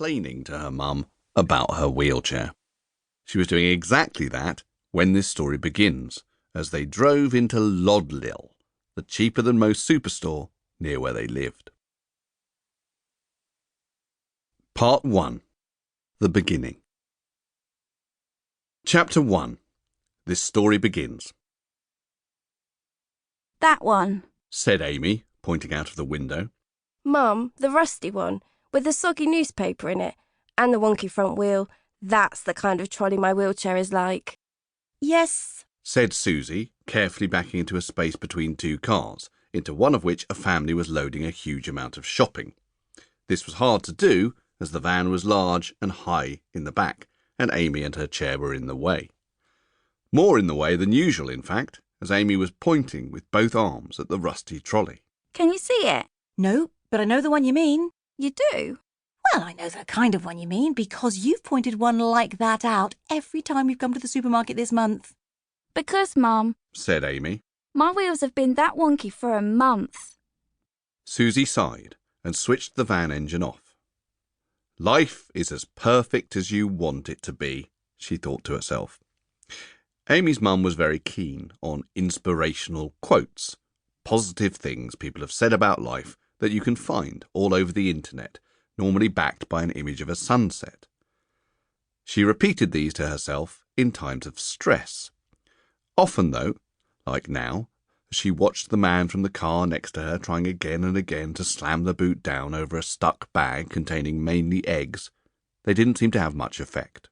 complaining to her mum about her wheelchair. She was doing exactly that when this story begins, as they drove into Lodlil, the cheaper-than-most superstore near where they lived. Part 1. The Beginning. Chapter 1. This story begins. That one, said Amy, pointing out of the window. Mum, the rusty one, with the soggy newspaper in it, and the wonky front wheel. That's the kind of trolley my wheelchair is like. yes, Said Susie, carefully backing into a space between two cars, into one of which a family was loading a huge amount of shopping. This was hard to do, as the van was large and high in the back, and Amy and her chair were in the way. More in the way than usual, in fact, as Amy was pointing with both arms at the rusty trolley. can you see it? No, but I know the one you mean. You do? Well, I know the kind of one you mean because you've pointed one like that out every time we've come to the supermarket this month. Because, Mum, Said Amy. my wheels have been that wonky for a month. Susie sighed and switched the van engine off. Life is as perfect as you want it to be, she thought to herself. Amy's mum was very keen on inspirational quotes, positive things people have said about life that you can find all over the internet, normally backed by an image of a sunset. She repeated these to herself in times of stress. Often, though, like now, as she watched the man from the car next to her trying again and again to slam the boot down over a stuck bag containing mainly eggs, they didn't seem to have much effect.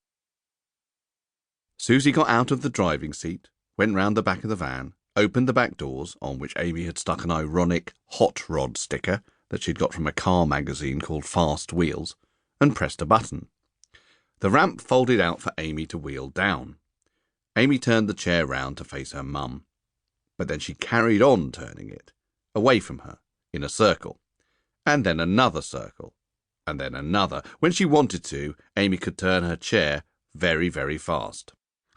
Susie got out of the driving seat, went round the back of the van, opened the back doors, on which Amy had stuck an ironic hot rod sticker that she'd got from a car magazine called Fast Wheels, and pressed a button. The ramp folded out for Amy to wheel down. Amy turned the chair round to face her mum, but then she carried on turning it, away from her, in a circle, and then another circle, and then another. When she wanted to, Amy could turn her chair very, very fast.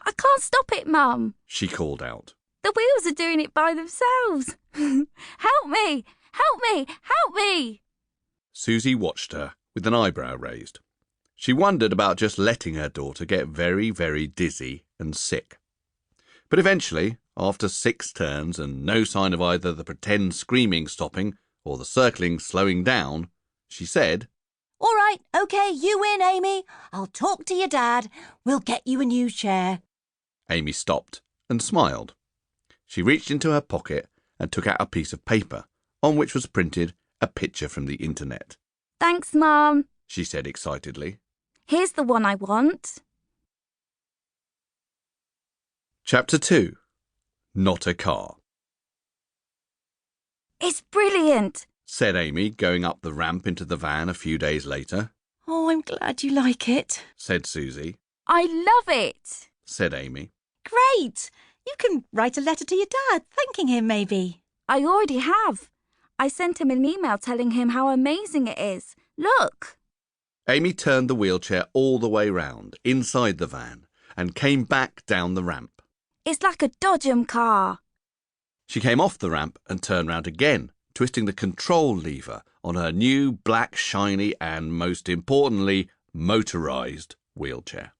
I can't stop it, Mum. She called out. The wheels are doing it by themselves. Help me! Help me! Help me! Susie watched her with an eyebrow raised. She wondered about just letting her daughter get very, very dizzy and sick. But eventually, after 6 turns and no sign of either the pretend screaming stopping or the circling slowing down, she said, All right, OK, you win, Amy. I'll talk to your dad. We'll get you a new chair. Amy stopped and smiled. She reached into her pocket and took out a piece of paper on which was printed a picture from the internet. Thanks, Mum. She said excitedly. Here's the one I want. Chapter 2. Not a car. It's brilliant. Said Amy, going up the ramp into the van a few days later. Oh, I'm glad you like it. Said Susie. I love it. Said Amy. Great. You can write a letter to your dad, thanking him, maybe. I already have. I sent him an email telling him how amazing it is. Look. Amy turned the wheelchair all the way round, inside the van, and came back down the ramp. It's like a Dodgem car. She came off the ramp and turned round again, twisting the control lever on her new black, shiny and, most importantly, motorised wheelchair.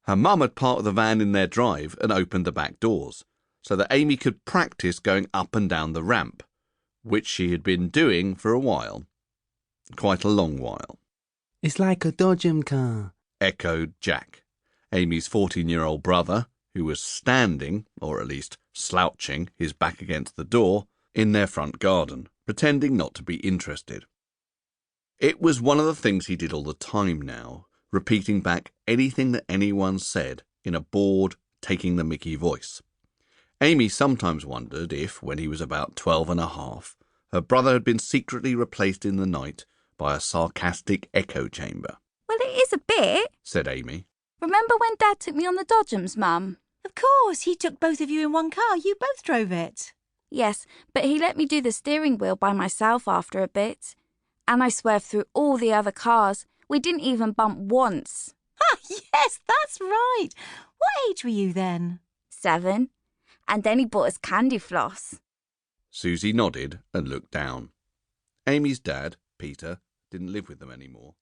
Her mum had parked the van in their drive and opened the back doors, so that Amy could practice going up and down the ramp, which she had been doing for a while. Quite a long while. It's like a Dodgem car, echoed Jack, Amy's 14-year-old brother, who was standing, or at least slouching, his back against the door, in their front garden, pretending not to be interested. It was one of the things he did all the time now, repeating back anything that anyone said in a bored, taking the mickey voice. Amy sometimes wondered if, when he was about 12 and a half, her brother had been secretly replaced in the night by a sarcastic echo chamber. Well, it is a bit, said Amy. Remember when Dad took me on the Dodgems, Mum? Of course, he took both of you in one car. You both drove it. Yes, but he let me do the steering wheel by myself after a bit. And I swerved through all the other cars. We didn't even bump once. Ah, yes, that's right. What age were you then? 7. And then he bought us candy floss. Susie nodded and looked down. Amy's dad, Peter, didn't live with them anymore.